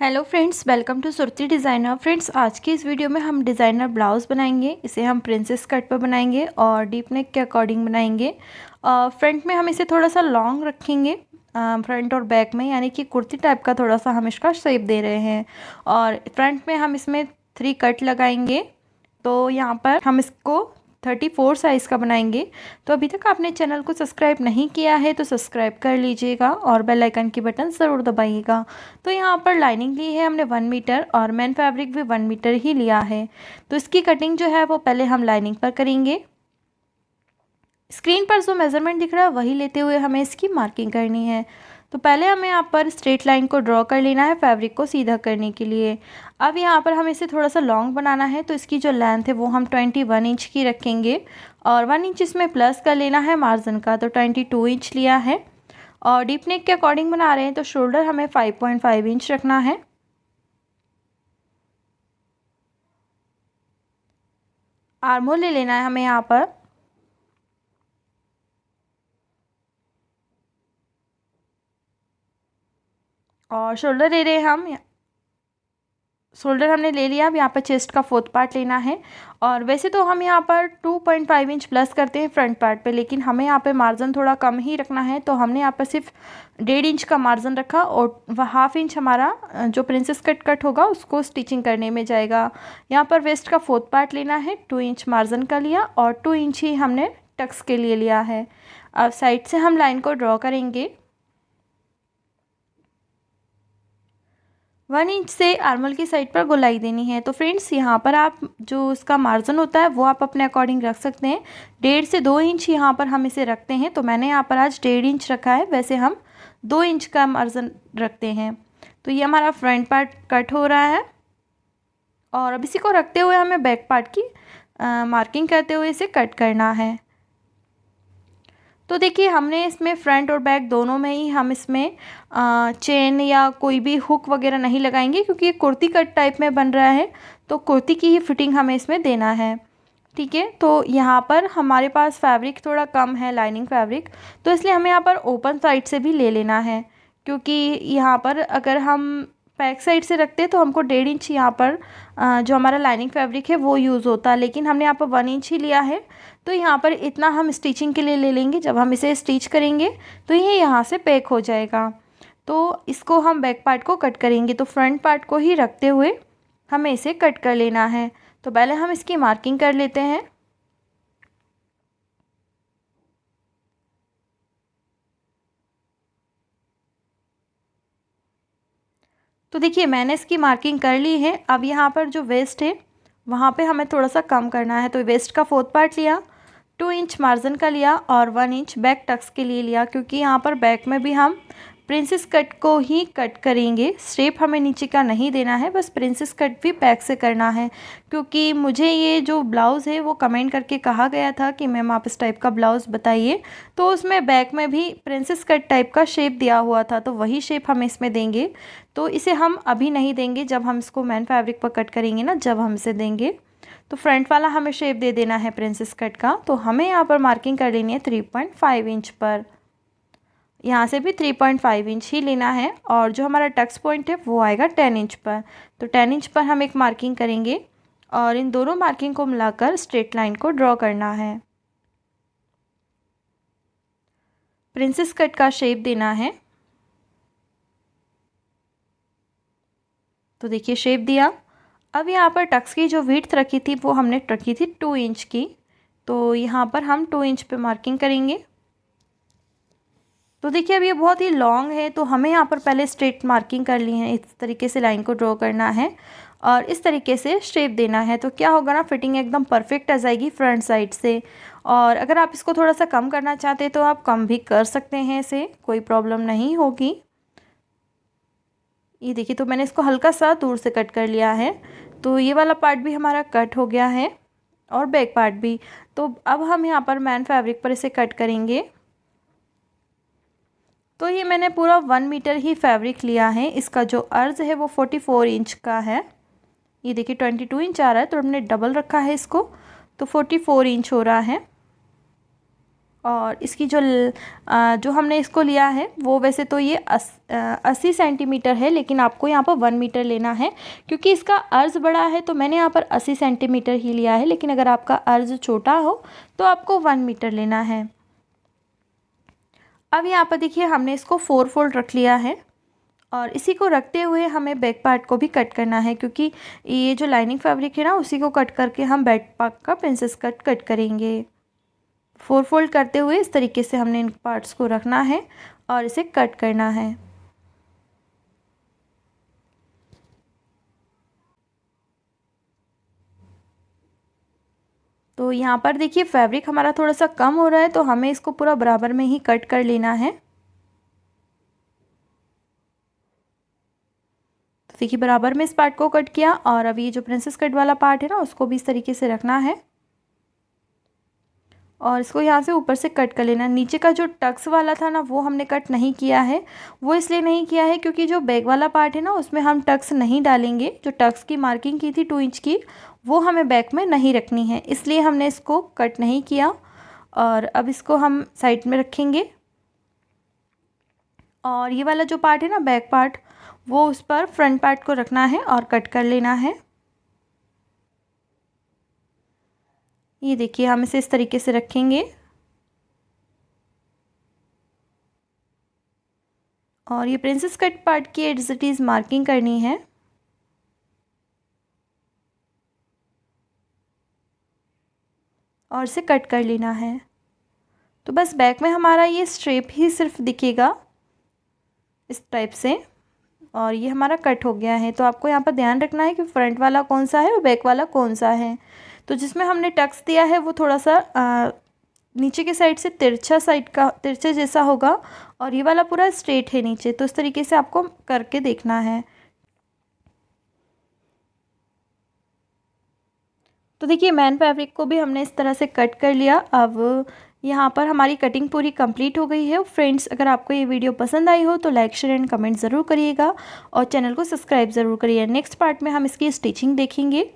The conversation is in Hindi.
Hello friends, welcome to Surti designer. Friends, आज की इस वीडियो में हम डिज़ाइनर ब्लाउज़ बनाएंगे। इसे हम प्रिंसेस कट पर बनाएंगे और डीप नेक के अकॉर्डिंग बनाएंगे। फ्रंट में हम इसे थोड़ा सा लॉन्ग रखेंगे, फ्रंट और बैक में, यानी कि कुर्ती टाइप का थोड़ा सा हम इसका शेप दे रहे हैं। और फ्रंट में हम इसमें 3 कट लगाएंगे। तो यहाँ पर हम इसको 34 साइज़ का बनाएंगे। तो अभी तक आपने चैनल को सब्सक्राइब नहीं किया है तो सब्सक्राइब कर लीजिएगा और बेल आइकन की बटन ज़रूर दबाइएगा। तो यहाँ पर लाइनिंग ली है हमने 1 मीटर और मेन फैब्रिक भी 1 मीटर ही लिया है। तो इसकी कटिंग जो है वो पहले हम लाइनिंग पर करेंगे। स्क्रीन पर जो मेज़रमेंट दिख रहा है वही लेते हुए हमें इसकी मार्किंग करनी है। तो पहले हमें यहाँ पर स्ट्रेट लाइन को ड्रॉ कर लेना है फैब्रिक को सीधा करने के लिए। अब यहाँ पर हमें इसे थोड़ा सा लॉन्ग बनाना है, तो इसकी जो लेंथ है वो हम 21 इंच की रखेंगे और 1 इंच इसमें प्लस कर लेना है मार्जिन का, तो 22 इंच लिया है। और डीप नेक के अकॉर्डिंग बना रहे हैं तो शोल्डर हमें 5.5 इंच रखना है। आर्म होल ले लेना है हमें यहाँ पर, और शोल्डर ले रहे हैं हम। शोल्डर हमने ले लिया। अब यहाँ पर चेस्ट का 4th पार्ट लेना है। और वैसे तो हम यहाँ पर 2.5 इंच प्लस करते हैं फ्रंट पार्ट पे, लेकिन हमें यहाँ पे मार्जिन थोड़ा कम ही रखना है, तो हमने यहाँ पर सिर्फ 1.5 इंच का मार्जिन रखा और वह 1/2 इंच हमारा जो प्रिंसेस कट होगा उसको स्टिचिंग करने में जाएगा। यहाँ पर वेस्ट का 4th पार्ट लेना है, 2 इंच मार्जिन का लिया और 2 इंच ही हमने टक्स के लिए लिया है। अब साइड से हम लाइन को ड्रॉ करेंगे। 1 इंच से आर्मल की साइड पर गोलाई देनी है। तो फ्रेंड्स, यहाँ पर आप जो इसका मार्जिन होता है वो आप अपने अकॉर्डिंग रख सकते हैं। 1.5 से 2 इंच यहाँ पर हम इसे रखते हैं, तो मैंने यहाँ पर आज 1.5 इंच रखा है। वैसे हम 2 इंच का मार्जिन रखते हैं। तो ये हमारा फ्रंट पार्ट कट हो रहा है और अब इसी को रखते हुए हमें बैक पार्ट की मार्किंग करते हुए इसे कट करना है। तो देखिए, हमने इसमें फ्रंट और बैक दोनों में ही हम इसमें चेन या कोई भी हुक वगैरह नहीं लगाएंगे, क्योंकि ये कुर्ती कट टाइप में बन रहा है, तो कुर्ती की ही फिटिंग हमें इसमें देना है। ठीक है, तो यहाँ पर हमारे पास फैब्रिक थोड़ा कम है, लाइनिंग फैब्रिक, तो इसलिए हमें यहाँ पर ओपन साइड से भी ले लेना है। क्योंकि यहाँ पर अगर हम बैक साइड से रखते हैं तो हमको 1.5 इंच यहाँ पर जो हमारा लाइनिंग फैब्रिक है वो यूज़ होता है, लेकिन हमने यहाँ पर 1 इंच ही लिया है। तो यहाँ पर इतना हम स्टिचिंग के लिए ले लेंगे। जब हम इसे स्टिच करेंगे तो ये यहाँ से पैक हो जाएगा। तो इसको हम बैक पार्ट को कट करेंगे, तो फ्रंट पार्ट को ही रखते हुए हमें इसे कट कर लेना है। तो पहले हम इसकी मार्किंग कर लेते हैं। तो देखिए, मैंने इसकी मार्किंग कर ली है। अब यहाँ पर जो वेस्ट है वहाँ पे हमें थोड़ा सा कम करना है, तो वेस्ट का 4th पार्ट लिया, 2 इंच मार्जिन का लिया और 1 इंच बैक टक्स के लिए लिया, क्योंकि यहाँ पर बैक में भी हम प्रिंसेस कट को ही कट करेंगे। शेप हमें नीचे का नहीं देना है, बस प्रिंसेस कट भी बैक से करना है। क्योंकि मुझे ये जो ब्लाउज़ है वो कमेंट करके कहा गया था कि मैम आप इस टाइप का ब्लाउज़ बताइए, तो उसमें बैक में भी प्रिंसेस कट टाइप का शेप दिया हुआ था, तो वही शेप हम इसमें देंगे। तो इसे हम अभी नहीं देंगे, जब हम इसको मैन फैब्रिक पर कट करेंगे ना, जब हम इसे देंगे। तो फ्रंट वाला हमें शेप दे देना है प्रिंसेस कट का। तो हमें यहाँ पर मार्किंग कर लेनी है 3.5 इंच पर। यहाँ से भी 3.5 इंच ही लेना है और जो हमारा टक्स पॉइंट है वो आएगा 10 इंच पर। तो 10 इंच पर हम एक मार्किंग करेंगे और इन दोनों मार्किंग को मिलाकर स्ट्रेट लाइन को ड्रॉ करना है। प्रिंसेस कट का शेप देना है। तो देखिए, शेप दिया। अब यहाँ पर टक्स की जो विड्थ रखी थी वो हमने रखी थी 2 इंच की, तो यहाँ पर हम 2 इंच पे मार्किंग करेंगे। तो देखिए, अब ये बहुत ही लॉन्ग है, तो हमें यहाँ पर पहले स्ट्रेट मार्किंग कर ली है। इस तरीके से लाइन को ड्रॉ करना है और इस तरीके से शेप देना है। तो क्या होगा ना, फिटिंग एकदम परफेक्ट आ जाएगी फ्रंट साइड से। और अगर आप इसको थोड़ा सा कम करना चाहते हैं तो आप कम भी कर सकते हैं, इसे कोई प्रॉब्लम नहीं होगी। ये देखिए, तो मैंने इसको हल्का सा दूर से कट कर लिया है। तो ये वाला पार्ट भी हमारा कट हो गया है और बैक पार्ट भी। तो अब हम यहाँ पर मैन फैब्रिक पर इसे कट करेंगे। तो ये मैंने पूरा 1 मीटर ही फैब्रिक लिया है। इसका जो अर्ज है वो 44 इंच का है। ये देखिए 22 इंच आ रहा है, तो हमने डबल रखा है इसको, तो 44 इंच हो रहा है। और इसकी जो हमने इसको लिया है वो वैसे तो ये 80 सेंटीमीटर है, लेकिन आपको यहाँ पर 1 मीटर लेना है क्योंकि इसका अर्ज बड़ा है, तो मैंने यहाँ पर 80 सेंटीमीटर ही लिया है। लेकिन अगर आपका अर्ज छोटा हो तो आपको 1 मीटर लेना है। अब यहाँ पर देखिए हमने इसको 4 फोल्ड रख लिया है और इसी को रखते हुए हमें बैक पार्ट को भी कट करना है, क्योंकि ये जो लाइनिंग फैब्रिक है ना उसी को कट करके हम बैक पार्ट का प्रिंसेस कट करेंगे। 4 फोल्ड करते हुए इस तरीके से हमने इन पार्ट्स को रखना है और इसे कट करना है। तो यहाँ पर देखिए फैब्रिक हमारा थोड़ा सा कम हो रहा है, तो हमें इसको पूरा बराबर में ही कट कर लेना है। तो देखिए बराबर में इस पार्ट को कट किया और अब ये जो प्रिंसेस कट वाला पार्ट है ना उसको भी इस तरीके से रखना है और इसको यहाँ से ऊपर से कट कर लेना। नीचे का जो टक्स वाला था ना वो हमने कट नहीं किया है। वो इसलिए नहीं किया है क्योंकि जो बैक वाला पार्ट है ना उसमें हम टक्स नहीं डालेंगे। जो टक्स की मार्किंग की थी 2 इंच की वो हमें बैक में नहीं रखनी है, इसलिए हमने इसको कट नहीं किया। और अब इसको हम साइड में रखेंगे और ये वाला जो पार्ट है ना बैक पार्ट वो उस पर फ्रंट पार्ट को रखना है और कट कर लेना है। ये देखिए हम इसे इस तरीके से रखेंगे और ये प्रिंसेस कट पार्ट की एज इट इज़ मार्किंग करनी है। और इसे कट कर लेना है। तो बस बैक में हमारा ये स्ट्रेप ही सिर्फ दिखेगा इस टाइप से और ये हमारा कट हो गया है। तो आपको यहाँ पर ध्यान रखना है कि फ्रंट वाला कौन सा है और बैक वाला कौन सा है। तो जिसमें हमने टक्स दिया है वो थोड़ा सा नीचे के साइड से तिरछा जैसा होगा और ये वाला पूरा स्ट्रेट है नीचे। तो इस तरीके से आपको करके देखना है। तो देखिए मैन फैब्रिक को भी हमने इस तरह से कट कर लिया। अब यहाँ पर हमारी कटिंग पूरी कंप्लीट हो गई है। फ्रेंड्स अगर आपको ये वीडियो पसंद आई हो तो लाइक शेयर एंड कमेंट ज़रूर करिएगा और चैनल को सब्सक्राइब ज़रूर करिए। नेक्स्ट पार्ट में हम इसकी स्टिचिंग देखेंगे।